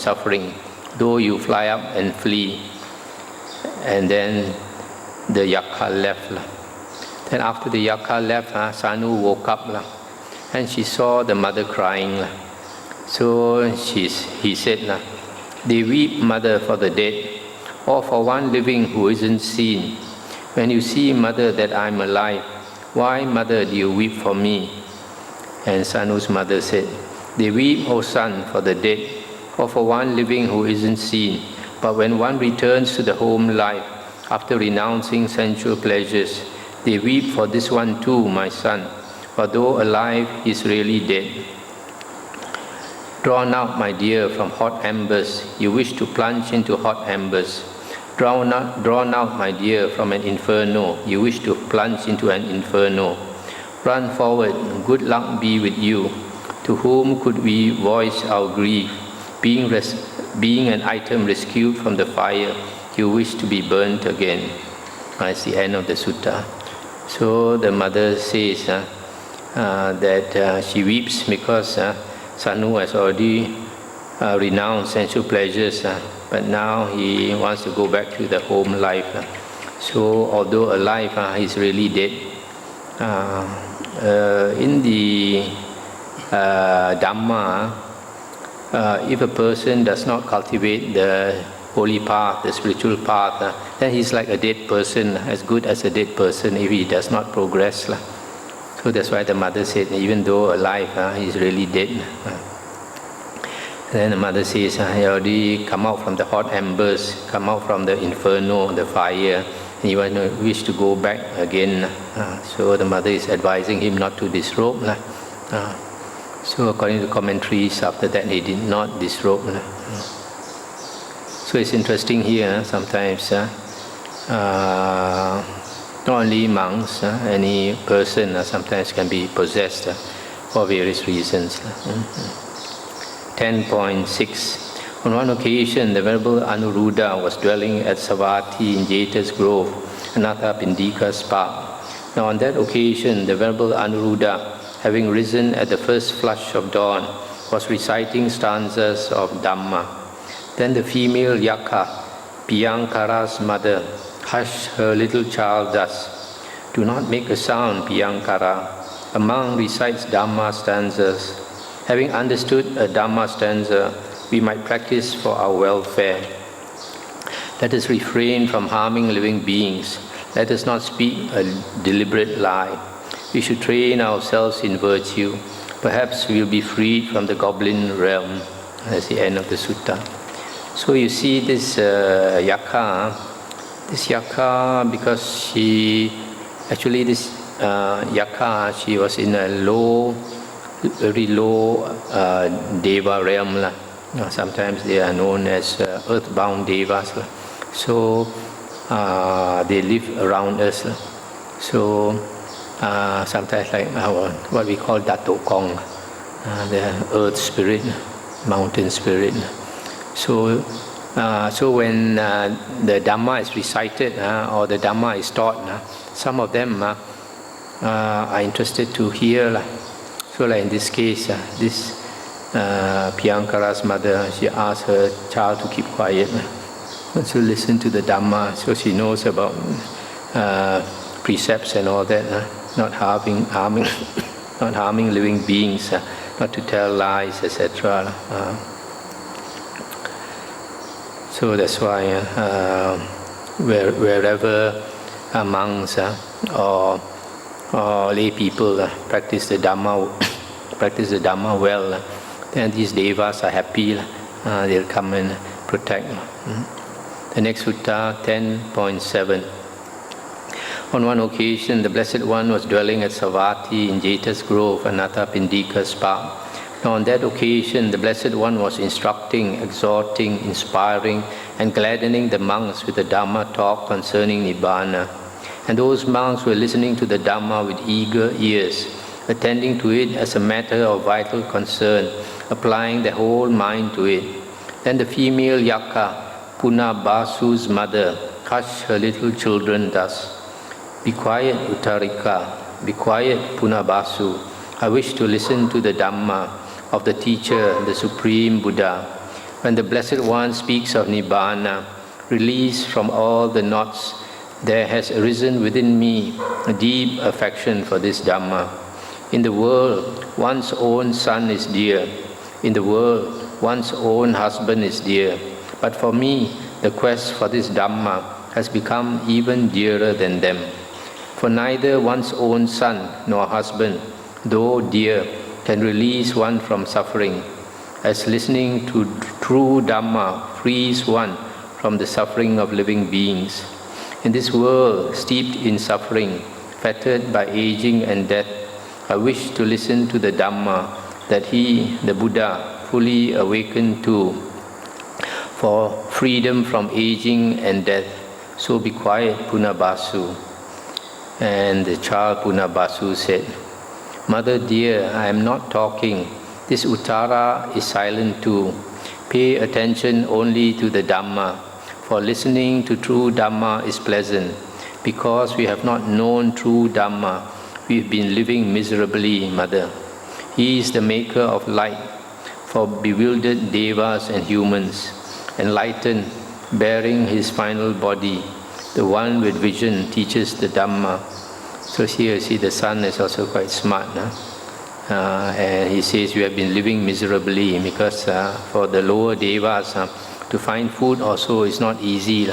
suffering, though you fly up and flee. And then the Yakkha left. Then after the Yakkha left, Sanu woke up and she saw the mother crying. So he said, they weep, mother, for the dead, or for one living who isn't seen. When you see, mother, that I'm alive, why, mother, do you weep for me? And Sanu's mother said, they weep, O son, for the dead, or for one living who isn't seen. But when one returns to the home life, after renouncing sensual pleasures, they weep for this one too, my son, for though alive, he is really dead. Drawn out, my dear, from hot embers, you wish to plunge into hot embers. Drawn out, my dear, from an inferno, you wish to plunge into an inferno. Run forward, good luck be with you. To whom could we voice our grief? Being an item rescued from the fire, you wish to be burnt again. That's the end of the sutta. So the mother says that she weeps because Sanu has already renounced sensual pleasures, but now he wants to go back to the home life. So although alive, he's really dead. In the Dhamma, if a person does not cultivate the holy path, the spiritual path, then he's like a dead person, as good as a dead person if he does not progress. So that's why the mother said, even though alive, he's really dead. Then the mother says, he already come out from the hot embers, come out from the inferno, the fire, and he wish to go back again. So the mother is advising him not to disrobe. So according to commentaries, after that he did not disrobe. So it's interesting here, sometimes not only monks, any person sometimes can be possessed for various reasons. 10.6. On one occasion, the Venerable Anuruddha was dwelling at Savatthi in Jeta's Grove, Anatha Pindika's park. Now on that occasion, the Venerable Anuruddha, having risen at the first flush of dawn, was reciting stanzas of Dhamma. Then the female Yakkha, Piyankara's mother, hushed her little child thus, do not make a sound, Piyankara. A monk recites Dhamma stanzas. Having understood a Dhamma stanza, we might practice for our welfare. Let us refrain from harming living beings. Let us not speak a deliberate lie. We should train ourselves in virtue. Perhaps we will be freed from the goblin realm. That's the end of the sutta. So you see this Yakkha, because she was in a very low Deva realm. Sometimes they are known as earthbound Devas. So they live around us. So sometimes like what we call Dato Kong, the earth spirit, mountain spirit. So when the Dhamma is recited or the Dhamma is taught, some of them are interested to hear. So like in this case, this Piyankara's mother, she asked her child to keep quiet, to listen to the Dhamma, so she knows about precepts and all that, not harming living beings, not to tell lies, etc. So that's why wherever monks or lay people practice the Dhamma well, then these devas are happy. They'll come and protect. The next sutta, 10.7. On one occasion, the Blessed One was dwelling at Savatthi in Jeta's Grove, Anatha Pindika's park. Now on that occasion, the Blessed One was instructing, exhorting, inspiring, and gladdening the monks with the Dhamma talk concerning Nibbana. And those monks were listening to the Dhamma with eager ears, attending to it as a matter of vital concern, applying their whole mind to it. Then the female Yakkha, Punabasu's mother, hushed her little children thus, be quiet, Uttarika, be quiet, Punabasu. I wish to listen to the Dhamma of the teacher, the Supreme Buddha. When the Blessed One speaks of Nibbana, release from all the knots, there has arisen within me a deep affection for this Dhamma. In the world, one's own son is dear. In the world, one's own husband is dear. But for me, the quest for this Dhamma has become even dearer than them. For neither one's own son nor husband, though dear, can release one from suffering, as listening to true Dhamma frees one from the suffering of living beings. In this world, steeped in suffering, fettered by aging and death, I wish to listen to the Dhamma that he, the Buddha, fully awakened to, for freedom from aging and death. So be quiet, Punabasu. And the child Punabasu said, Mother dear, I am not talking. This Uttara is silent too. Pay attention only to the Dhamma, for listening to true Dhamma is pleasant. Because we have not known true Dhamma, we have been living miserably, Mother. He is the maker of light for bewildered devas and humans, enlightened, bearing his final body. The one with vision teaches the Dhamma. So here, see, the son is also quite smart. And he says, we have been living miserably because for the lower devas, to find food also is not easy.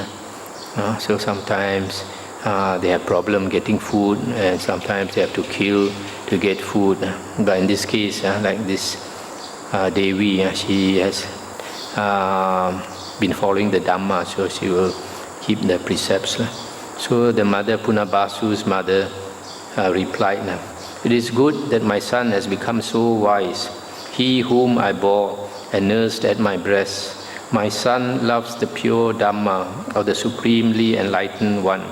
So sometimes they have problem getting food, and sometimes they have to kill to get food. But in this case, like this Devi, she has been following the Dhamma, so she will keep the precepts. So the mother, Punabasu's mother, replied, it is good that my son has become so wise, he whom I bore and nursed at my breast. My son loves the pure Dhamma of the Supremely Enlightened One.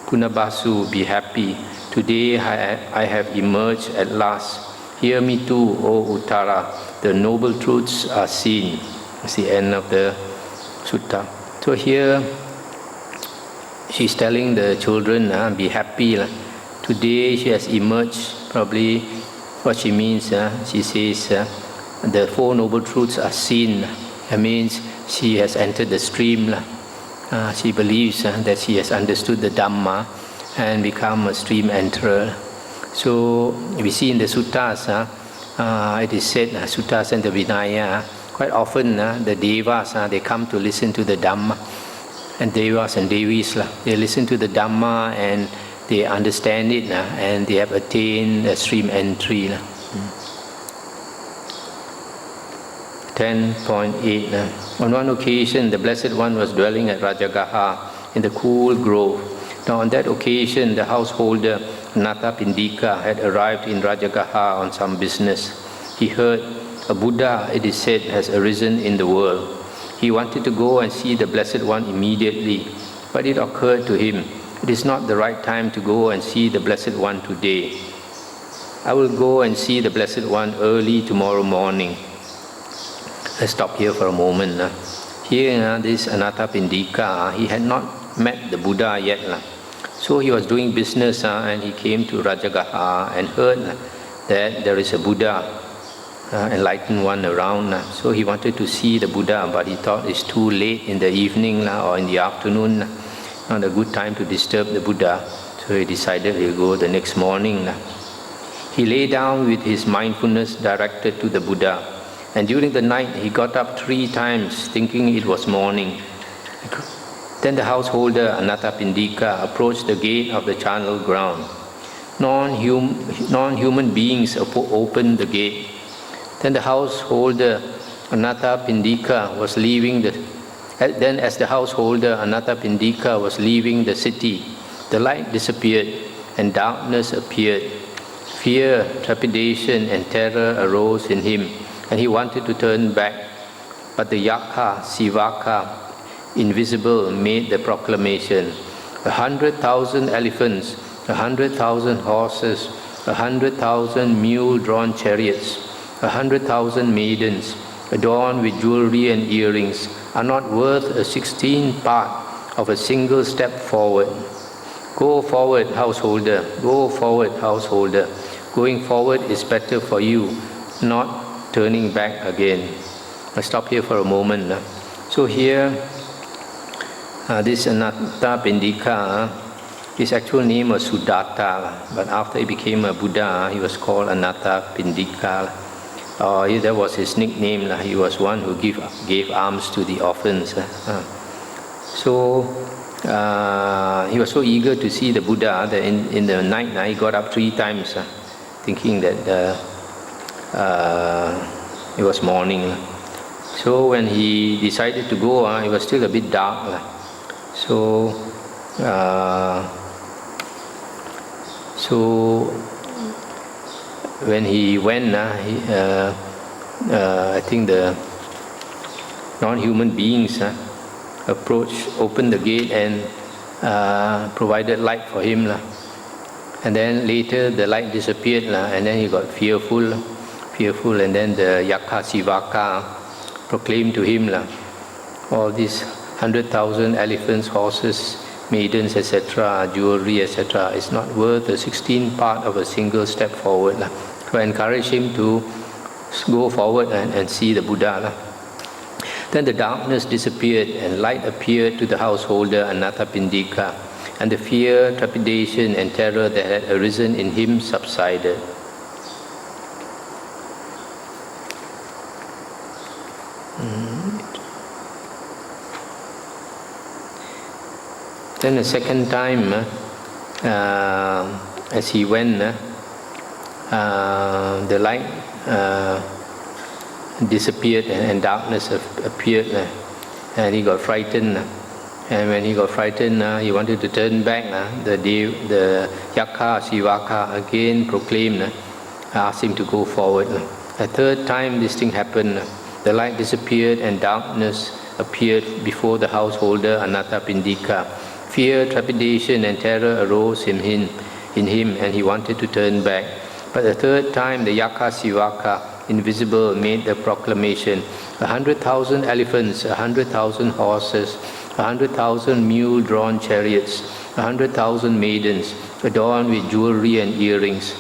Punabasu, be happy. Today I have emerged at last. Hear me too, O Uttara. The noble truths are seen. It's the end of the sutta. So here she's telling the children, be happy. Today she has emerged. Probably what she means, she says the Four Noble Truths are seen. That means she has entered the stream. She believes that she has understood the Dhamma and become a stream enterer. So we see in the Suttas, it is said, Suttas and the Vinaya, quite often the Devas, they come to listen to the Dhamma. And Devas and Devis, they listen to the Dhamma and they understand it and they have attained a stream entry. 10.8. On one occasion, the Blessed One was dwelling at Rajagaha in the cool grove. Now on that occasion, the householder Anathapindika had arrived in Rajagaha on some business. He heard, a Buddha, it is said, has arisen in the world. He wanted to go and see the Blessed One immediately, but it occurred to him, it is not the right time to go and see the Blessed One today. I will go and see the Blessed One early tomorrow morning. Let's stop here for a moment. Here, this Anathapindika, he had not met the Buddha yet. So he was doing business and he came to Rajagaha and heard that there is a Buddha, enlightened one around. So he wanted to see the Buddha, but he thought it's too late in the evening or in the afternoon. Not a good time to disturb the Buddha, so he decided he'll go the next morning. He lay down with his mindfulness directed to the Buddha, and during the night he got up 3 times thinking it was morning. Then the householder Anathapindika approached the gate of the charnel ground. Non-human beings opened the gate. Then the householder Anathapindika was leaving Then as the householder Anathapindika was leaving the city, the light disappeared and darkness appeared. Fear, trepidation and terror arose in him, and he wanted to turn back. But the Yakkha, Sivaka, invisible, made the proclamation, 100,000 elephants, 100,000 horses, 100,000 mule-drawn chariots, 100,000 maidens, adorned with jewelry and earrings, are not worth a 16th part of a single step forward. Go forward, householder, go forward, householder. Going forward is better for you, not turning back again. I stop here for a moment. So here, this Anathapindika, his actual name was Sudatta, but after he became a Buddha, he was called Anathapindika. That was his nickname. He was one who gave alms to the orphans. So he was so eager to see the Buddha that in the night he got up 3 times, thinking that it was morning. So when he decided to go, it was still a bit dark. So when he went, I think the non-human beings opened the gate and provided light for him. And then later the light disappeared, and then he got fearful, and then the Yakkha Sivaka proclaimed to him, all these 100,000 elephants, horses, maidens, etc., jewelry, etc., is not worth a 16th part of a single step forward. So I encourage him to go forward and see the Buddha. Then the darkness disappeared and light appeared to the householder Anathapindika, and the fear, trepidation and terror that had arisen in him subsided. Then the second time, as he went, the light disappeared and darkness appeared, and he got frightened. And when he got frightened, he wanted to turn back. The Yakkha Sivaka again proclaimed, asked him to go forward. A third time this thing happened. The light disappeared and darkness appeared before the householder Anathapindika. Fear, trepidation and terror arose in him, and he wanted to turn back. But the third time the Yakkha Sivaka, invisible, made the proclamation, 100,000 elephants, 100,000 horses, 100,000 mule-drawn chariots, 100,000 maidens, adorned with jewelry and earrings,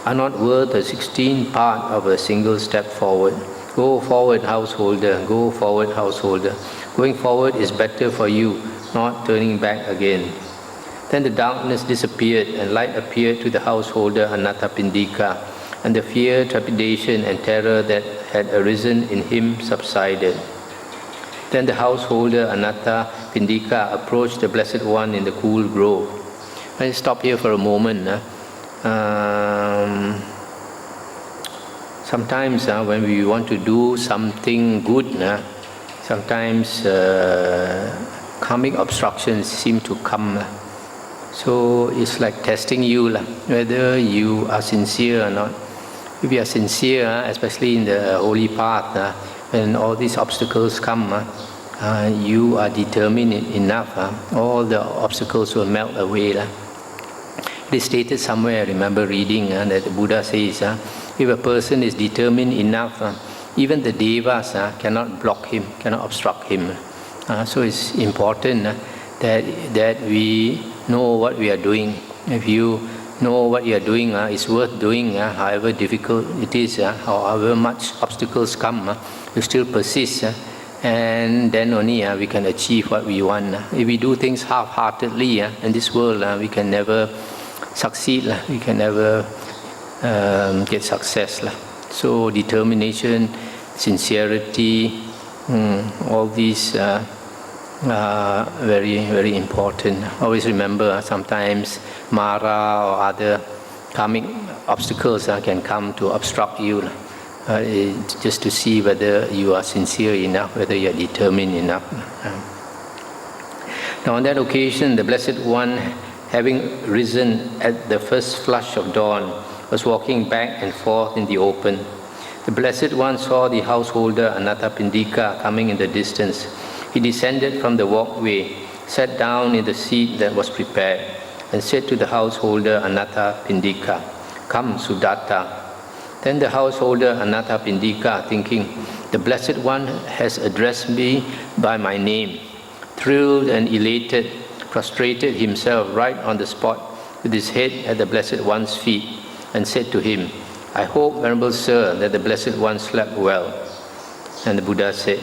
are not worth a 16th part of a single step forward. Go forward, householder, go forward, householder. Going forward is better for you, not turning back again. Then the darkness disappeared and light appeared to the householder Anathapindika, and the fear, trepidation and terror that had arisen in him subsided. Then the householder Anathapindika approached the Blessed One in the cool grove. I stop here for a moment. Sometimes when we want to do something good, sometimes karmic obstructions seem to come. So it's like testing you, whether you are sincere or not. If you are sincere, especially in the holy path, when all these obstacles come, you are determined enough, all the obstacles will melt away. It is stated somewhere, I remember reading, that the Buddha says, if a person is determined enough, even the devas cannot block him, cannot obstruct him. So it's important that we know what we are doing. If you know what you are doing, it's worth doing, however difficult it is, however much obstacles come, you still persist, and then only we can achieve what we want. If we do things half-heartedly in this world, we can never succeed, we can never get success. So determination, sincerity, all these very, very important. Always remember, sometimes Mara or other karmic obstacles can come to obstruct you. Just to see whether you are sincere enough, whether you are determined enough. Now on that occasion, the Blessed One, having risen at the first flush of dawn, was walking back and forth in the open. The Blessed One saw the householder Anathapindika coming in the distance. He descended from the walkway, sat down in the seat that was prepared, and said to the householder Anathapindika, "Come, Sudatta." Then the householder Anathapindika, thinking, the Blessed One has addressed me by my name, thrilled and elated, prostrated himself right on the spot with his head at the Blessed One's feet, and said to him, "I hope, Venerable Sir, that the Blessed One slept well." And the Buddha said,